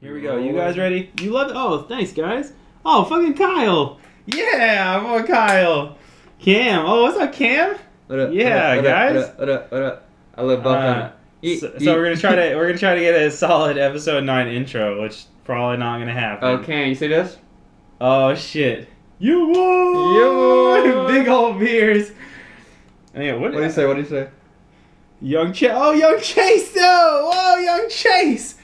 Here we go. You guys ready? You love it? Oh, thanks, guys. Oh, fucking Kyle. Yeah, I'm on Kyle. Cam. Oh, what's up, Cam? What up? Yeah, what guys. Up, what up? What up? I live buck on it. So we're gonna try to get a solid episode 9 intro, which probably not gonna happen. Oh, Cam, you see this? Oh shit. You won! You won! Big old beers. Anyway, what do you say? What do you say? Young Chase though! Whoa, Young Chase!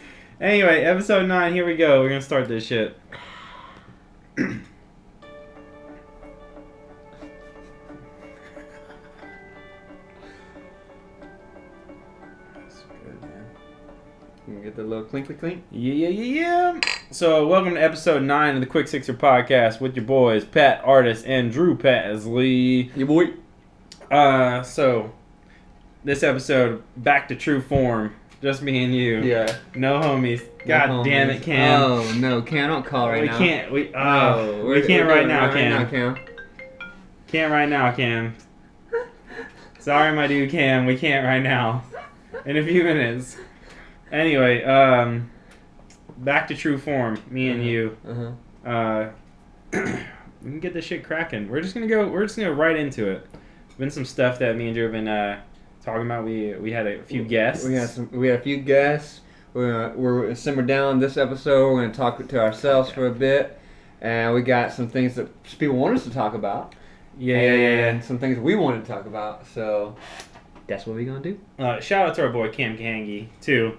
Anyway, episode 9, here we go. We're gonna start this shit. That's good, man. You can get the little clinky clink. Yeah. So, welcome to episode 9 of the Quick Sixer podcast with your boys, Pat Artist and Drew Pasley. Your boy. So, this episode, back to true form. Just me and you. Yeah. No homies. God damn it, Cam. Oh, no, Cam, don't call right now. We can't right now, Cam. Can't right now, Cam. Sorry, my dude, Cam. We can't right now. In a few minutes. Anyway, back to true form. Me and you. We can get this shit cracking. We're just gonna go right into it. Been some stuff that me and Drew have been talking about. We had a few guests. We had a few guests. We're gonna simmer down this episode. We're gonna talk to ourselves for a bit, and we got some things that people want us to talk about. Yeah. And some things we wanted to talk about. So that's what we're gonna do. Shout out to our boy Cam Kangi too.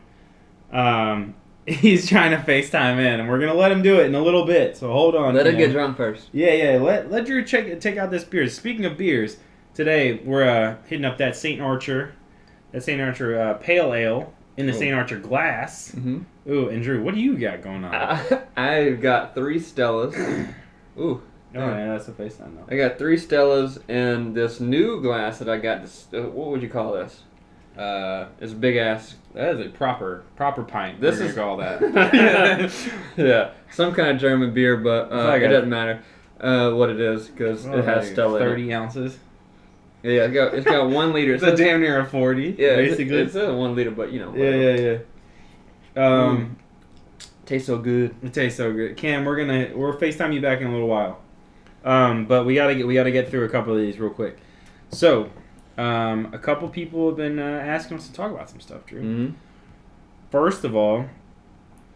He's trying to FaceTime in, and we're gonna let him do it in a little bit. So hold on. Let him get drunk first. Yeah. Let Drew check out this beer. Speaking of beers, today we're hitting up that St. Archer Pale Ale in the St. Archer glass. Mm-hmm. Ooh, and Drew, what do you got going on? I've got 3 Stellas. Ooh. Oh yeah, that's a FaceTime though. I got 3 Stellas in this new glass that I got. What would you call this? It's a big ass. That is a proper pint. This is call that. Yeah, some kind of German beer, but it doesn't matter what it is because it has Stella. 30 ounces. Yeah, it's got 1 liter. It's a damn near a 40. Yeah, basically. It's a 1 liter, but you know. Yeah. Tastes so good. It tastes so good. Cam, we're FaceTime you back in a little while. But we gotta get through a couple of these real quick. So, a couple people have been asking us to talk about some stuff, Drew. Mm-hmm. First of all,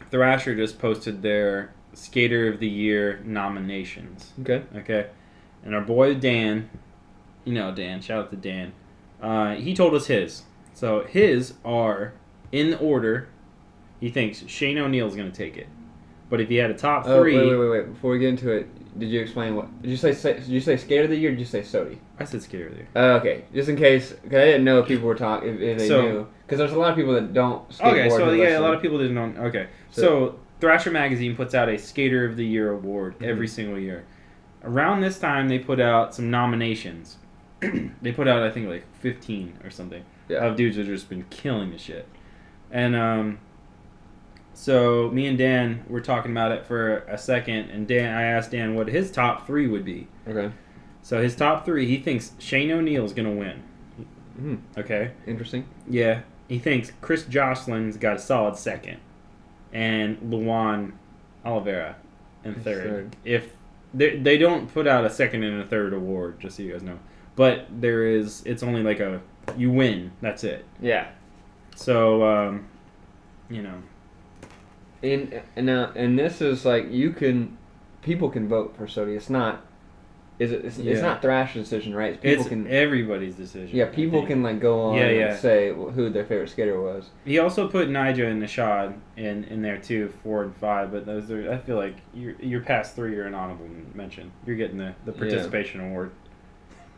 Thrasher just posted their Skater of the Year nominations. Okay. And our boy Dan, Dan, shout out to Dan. He told us his. So his are in order. He thinks Shane O'Neill's gonna take it. But if he had a top 3, wait. Before we get into it, did you explain what? Did you say Skater of the Year? Or did you say Sody? I said Skater of the Year. Okay, just in case, because I didn't know if people were talking, if they knew. Because there's a lot of people that don't skateboard. Okay, so a lot of people didn't know. Okay, so Thrasher Magazine puts out a Skater of the Year award every single year. Around this time, they put out some nominations. They put out, I think, like 15 or something of dudes that have just been killing the shit. And so me and Dan were talking about it for a second, and I asked Dan what his top 3 would be. Okay. So his top 3, he thinks Shane O'Neill's gonna win. Mm-hmm. Okay. Interesting. Yeah. He thinks Chris Jocelyn's got a solid 2nd, and Luan Oliveira in 3rd. If they don't put out a 2nd and a 3rd award, just so you guys know, but it's only like you win. That's it. Yeah. So And this is like people can vote for Sody. It's not. It's not Thrasher's decision, right? It's everybody's decision. Yeah, people can like go on and say who their favorite skater was. He also put Nigel and Nishad in there too, 4 and 5. But those are, I feel like your past 3 are an honorable mention. You're getting the participation award.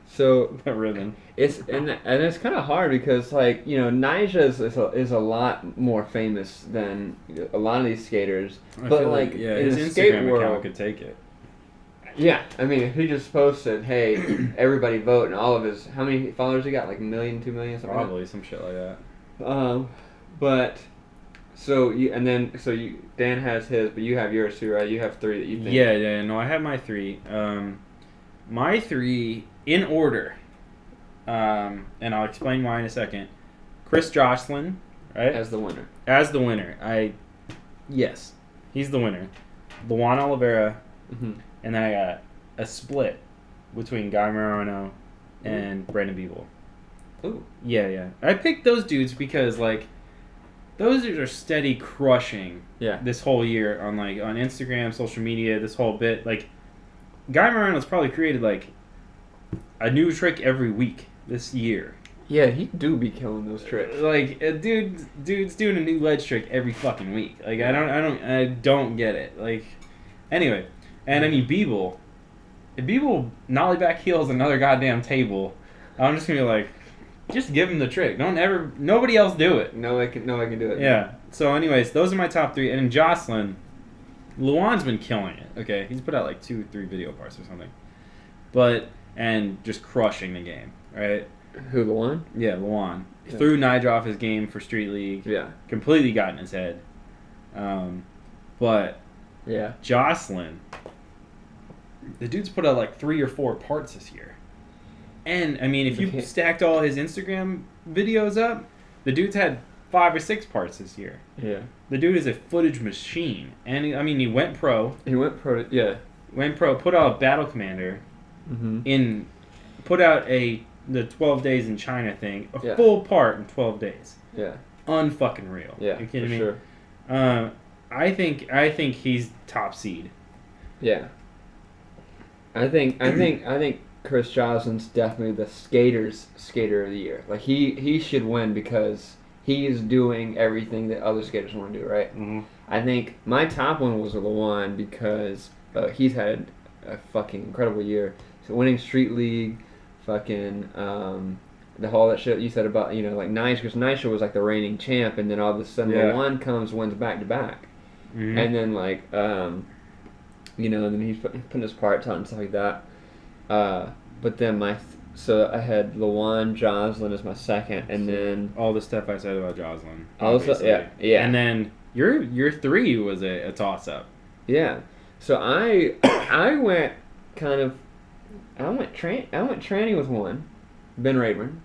So a ribbon. It's kind of hard because Nija is a lot more famous than a lot of these skaters. But like in his the Instagram skate world, account could take it. Yeah, I mean, if he just posted, "Hey, everybody vote," and all of his, how many followers he got? Like 1 million, 2 million, something. Probably some shit like that. But Dan has his, but you have yours too, right? You have 3 that you think. Yeah. No, I have my 3. My 3 in order. And I'll explain why in a second. Chris Jocelyn, right? As the winner. Yes. He's the winner. Luan Oliveira, Mm-hmm. and then I got a split between Guy Marano and Brandon Beeble. Ooh. Yeah. I picked those dudes because, like, those dudes are steady crushing this whole year on Instagram, social media, this whole bit. Like, Guy Marano's probably created, like, a new trick every week this year. Yeah, he do be killing those tricks. Like, dude's doing a new ledge trick every fucking week. Like, I don't get it. Like, anyway, and I mean Beeble. If Beeble nollie back heels another goddamn table, I'm just gonna be like, just give him the trick. Nobody else do it. No, I can do it. Yeah. So, anyways, those are my top 3. And in Jocelyn, Luan's been killing it. Okay, he's put out like 2 or 3 video parts or something, and just crushing the game. Right. Who, Luan? Yeah, Luan. Yeah. Threw Nigel off his game for Street League. Yeah. Completely got in his head. But yeah, Jocelyn, the dude's put out like 3 or 4 parts this year. And, I mean, if you stacked all his Instagram videos up, the dude's had 5 or 6 parts this year. Yeah. The dude is a footage machine. And, he went pro. Went pro, put out a Battle Commander. Mm-hmm. Put out the 12 days in China thing. Full part in 12 days. Yeah. Unfucking real. Yeah, you kidding me? Sure. I think he's top seed. Yeah. I think Chris Joslin's definitely the skater of the year. Like he should win because he is doing everything that other skaters want to do, right? Mm-hmm. I think my top one was Luan because he's had a fucking incredible year. So winning Street League, fucking the whole that shit you said about like Nisha, because Nisha was like the reigning champ, and then all of a sudden Luan wins back to back, and then and then he's putting his parts on and stuff like that. But then so I had Luan, Jocelyn as my second, and then all the stuff I said about Jocelyn. Yeah. And then your 3 was a toss up. Yeah. So I went tranny with 1, Ben Rayburn.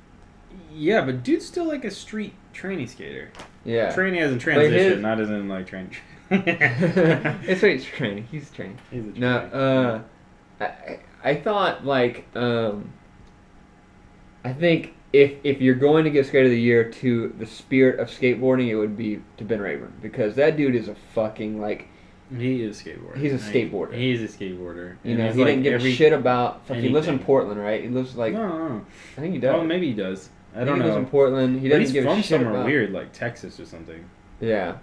Yeah, but dude's still like a street tranny skater. Yeah. Tranny as in transition, not as in like tranny. It's tranny. He's tranny. He's a tranny. No, I thought I think if you're going to give Skater of the Year to the spirit of skateboarding, it would be to Ben Rayburn, because that dude is a fucking he is a skateboarder. He's a skateboarder. He's a skateboarder. He didn't give a shit about. He lives in Portland, right? He lives No. I think he does. Oh, maybe he does. I don't know. He lives in Portland. He doesn't give a shit about. He's from somewhere weird, like Texas or something. Yeah.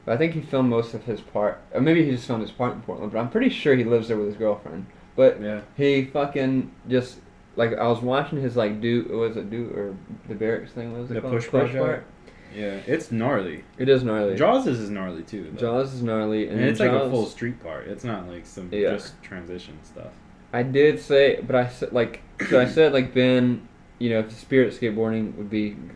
But I think he filmed most of his part. Or maybe he just filmed his part in Portland. But I'm pretty sure he lives there with his girlfriend. But he fucking just I was watching his or the barracks thing. What was it the called? push part. Yeah, it's gnarly. It is gnarly. Jaws is gnarly too. Though. Jaws is gnarly, and it's like a full street part. It's not like some just transition stuff. I did say, but I said I said Ben, if the spirit of skateboarding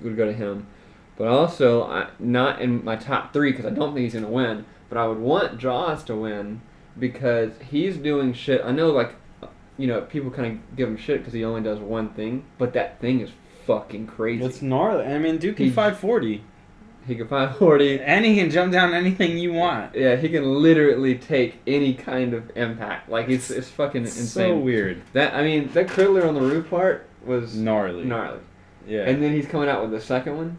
would go to him, but also not in my top 3 because I don't think he's gonna win. But I would want Jaws to win because he's doing shit. I know people kind of give him shit because he only does one thing, but that thing is fucking crazy. It's gnarly. I mean, dude can 540. He can 540. And he can jump down anything you want. Yeah, he can literally take any kind of impact. It's fucking insane. So weird. That Criddler on the roof part was gnarly. Yeah. And then he's coming out with the second one,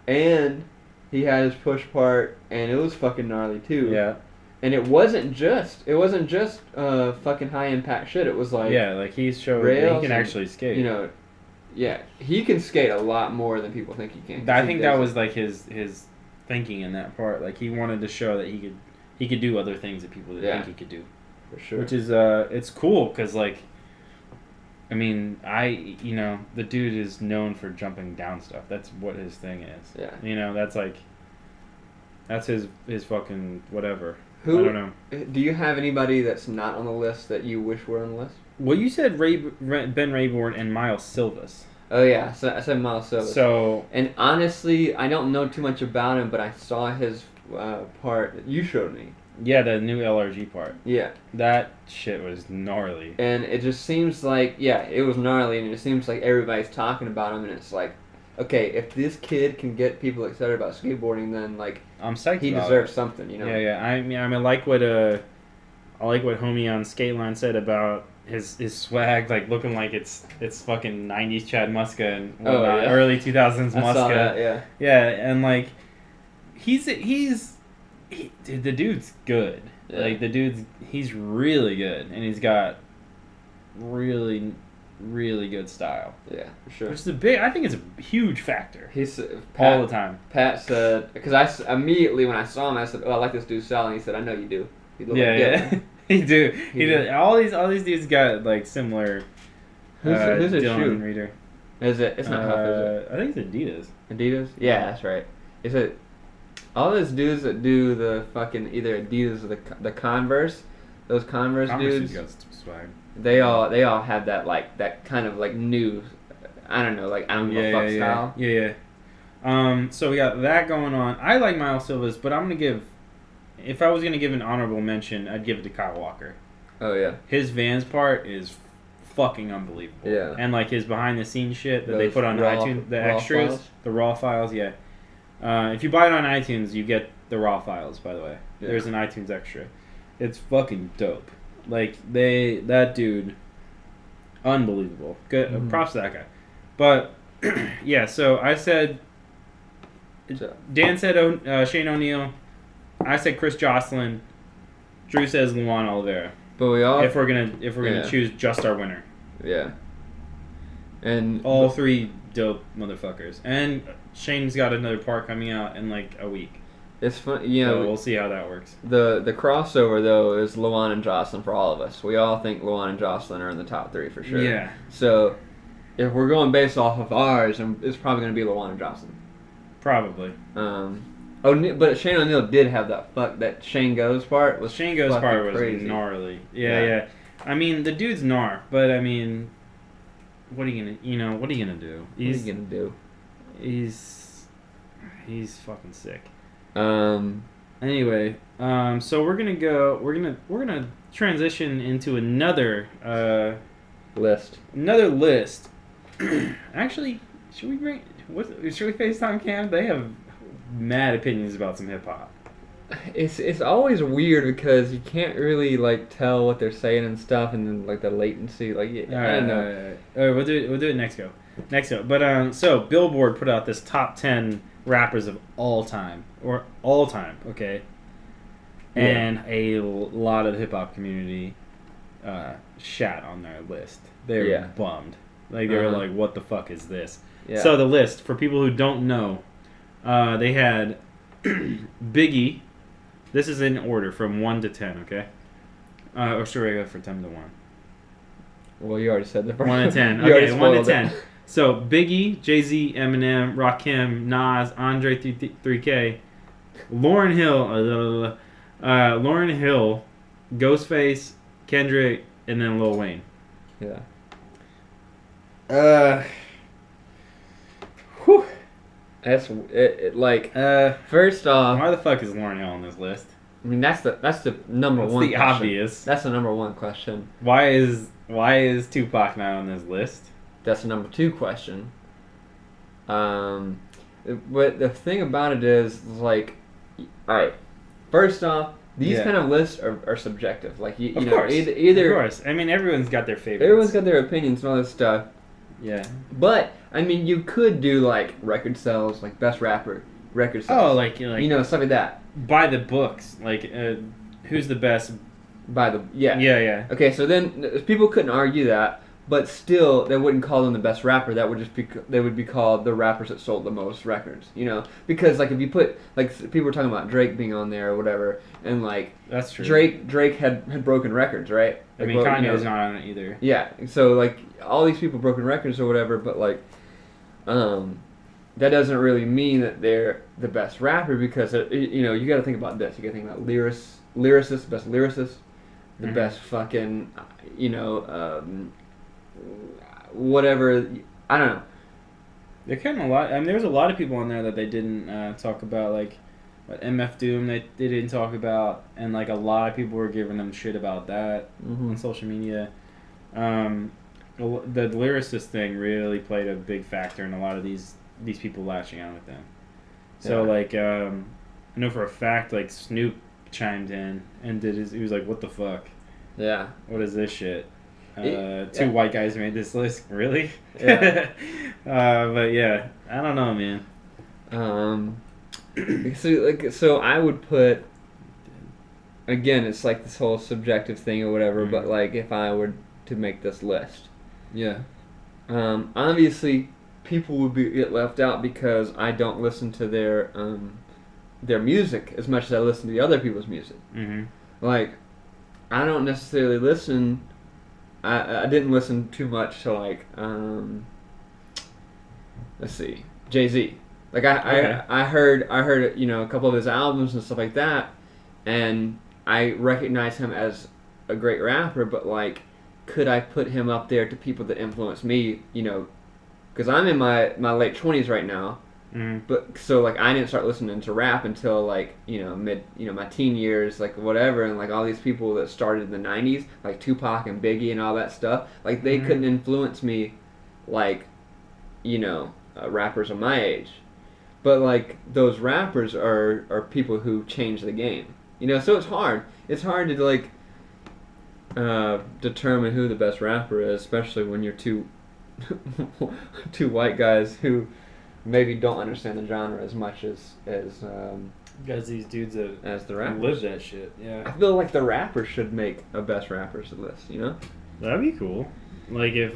and he had his push part, and it was fucking gnarly too. Yeah. And it wasn't just fucking high impact shit. It was he showed that he can actually skate. Yeah, he can skate a lot more than people think he can. I think that was his thinking in that part. He wanted to show that he could do other things that people didn't think he could do. For sure. Which is it's cool because the dude is known for jumping down stuff. That's what his thing is. Yeah. That's his fucking whatever. I don't know. Do you have anybody that's not on the list that you wish were on the list? Well, you said Ben Rayburn and Miles Silvas. Oh yeah, so I said Miles Silvas. So, and honestly, I don't know too much about him, but I saw his part that you showed me. Yeah, the new LRG part. Yeah. That shit was gnarly. And it just seems it was gnarly, and it seems like everybody's talking about him, and it's okay, if this kid can get people excited about skateboarding, then like I'm psyched. He deserves something, you know. Yeah. I mean, I like what homie on Skateline said about his swag, like looking like it's fucking 90s Chad Muska and whatnot, early 2000s Muska. Saw that, yeah, and like the dude's good. Yeah. Like he's really good, and he's got really, really good style. Yeah, for sure. Which is I think it's a huge factor. He's all the time. Pat said, because immediately when I saw him, I said, "Oh, I like this dude's style," and he said, "I know you do." He do. All these dudes got like similar. Who's his shoe? Reader. Is it? It's not Huff, is it? I think it's Adidas. Adidas? Yeah, that's right. Is it? All those dudes that do the fucking either Adidas or the Converse, those Converse dudes. Got swag. They all have that kind of like new, I don't know, like I don't give a fuck style. Yeah. So we got that going on. I like Miles Silva's, but I'm gonna give. If I was gonna give an honorable mention, I'd give it to Kyle Walker. Oh yeah. His Vans part is fucking unbelievable. Yeah. And like his behind the scenes shit that they put on iTunes, the extras, files? The raw files. Yeah. If you buy it on iTunes, you get the raw files. By the way, there's an iTunes extra. It's fucking dope. Like that dude, unbelievable. Good. Mm-hmm. Props to that guy. But yeah, so I said. Dan said Shane O'Neill. I said Chris Jocelyn. Drew says Luan Oliveira. But we all if we're gonna choose just our winner. Yeah. And all three dope motherfuckers. And Shane's got another part coming out in like a week. It's fun, you know. So we'll see how that works. The crossover though is Luan and Jocelyn for all of us. We all think Luan and Jocelyn are in the top 3 for sure. Yeah. So if we're going based off of ours, it's probably going to be Luan and Jocelyn. Probably. But Shane O'Neill did have that Shane Goes part. Shane Goes part was crazy. Gnarly. Yeah. I mean, the dude's gnar, but I mean, what are you gonna do? What are you gonna do? He's fucking sick. Anyway, so we're gonna transition into another list. Another list. Actually, should we FaceTime Cam? They have mad opinions about some hip hop. It's always weird because you can't really like tell what they're saying and stuff, and then like the latency. Like I don't know. All right, we'll do it next go. But so Billboard put out this top 10 rappers of all time, okay? And a lot of the hip hop community shat on their list. They were bummed. Like they were like, "What the fuck is this?" Yeah. So the list, for people who don't know, they had Biggie. This is in order from 1 to 10, okay? Or should I go for 10 to 1? Well, you already said the first 1 to 10. Okay, 1 to 10. So Biggie, Jay-Z, Eminem, Rakim, Nas, Andre 3K, Lauryn Hill, Ghostface, Kendrick, and then Lil Wayne. Yeah. Whew. That's like first off, why the fuck is Lauryn Hill on this list? I mean that's the number one. The obvious. That's the number one question. Why is Tupac not on this list? That's the number 2 question. But the thing about it is like, all right. First off, these kind of lists are subjective. Like you know, either. Of course. I mean, everyone's got their favorites. Everyone's got their opinions and all this stuff. Yeah. But I mean, you could do like record sales, like best rapper, record sales. Oh, like stuff like that. By the books, like who's the best? By the Yeah. Okay, so then people couldn't argue that, but still they wouldn't call them the best rapper. That would just be they would be called the rappers that sold the most records. You know, because like if you put like people were talking about Drake being on there or whatever, and like that's true. Drake had broken records, right? I mean, Kanye's not on it either. Yeah, so like all these people broken records or whatever, but like, that doesn't really mean that they're the best rapper because you got to think about this. You got to think about lyricists, best lyricists, the best fucking whatever. I don't know. They're kind of a lot. I mean, there's a lot of people on there that they didn't talk about, like MF Doom. They didn't talk about, and like a lot of people were giving them shit about that on social media. The lyricist thing really played a big factor in a lot of these these people lashing out at them. So like, I know for a fact like Snoop chimed in and he was like, "What the fuck? Yeah. What is this shit? Two white guys made this list, really?" Yeah. But yeah, I don't know, man. So I would put. Again, it's like this whole subjective thing or whatever. But like, if I were to make this list, obviously, people would get left out because I don't listen to their music as much as I listen to the other people's music. Mm-hmm. Like, I don't necessarily listen. I didn't listen too much to like let's see, Jay-Z. Like I heard a couple of his albums and stuff like that, and I recognize him as a great rapper. But like, could I put him up there to people that influence me? Because I'm in my late 20s right now. Mm-hmm. But so like I didn't start listening to rap until like my teen years, like whatever, and like all these people that started in the 90s, like Tupac and Biggie and all that stuff, like they couldn't influence me like rappers of my age. But like those rappers are people who changed the game, so it's hard to like determine who the best rapper is, especially when you're two white guys who maybe don't understand the genre as much as Because these dudes as the rappers live that shit. Yeah, I feel like the rappers should make a best rappers list. That'd be cool. Like if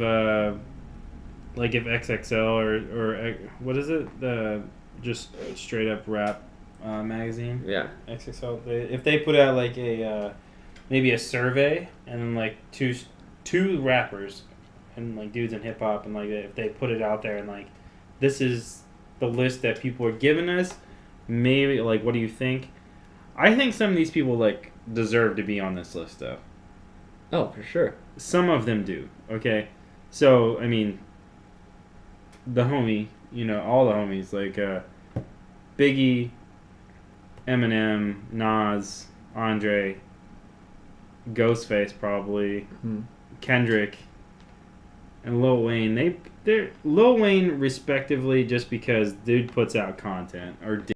XXL or what is it, the just straight up rap magazine? Yeah, XXL. If they put out like a maybe a survey and then like two rappers and like dudes in hip hop, and like if they put it out there and like, this is the list that people are giving us. Maybe, like, what do you think? I think some of these people, like, deserve to be on this list, though. Oh, for sure. Some of them do, okay? So, I mean, the homie, all the homies, like, Biggie, Eminem, Nas, Andre, Ghostface, probably, Kendrick, and Lil Wayne. They're Lil Wayne respectively just because dude puts out content, or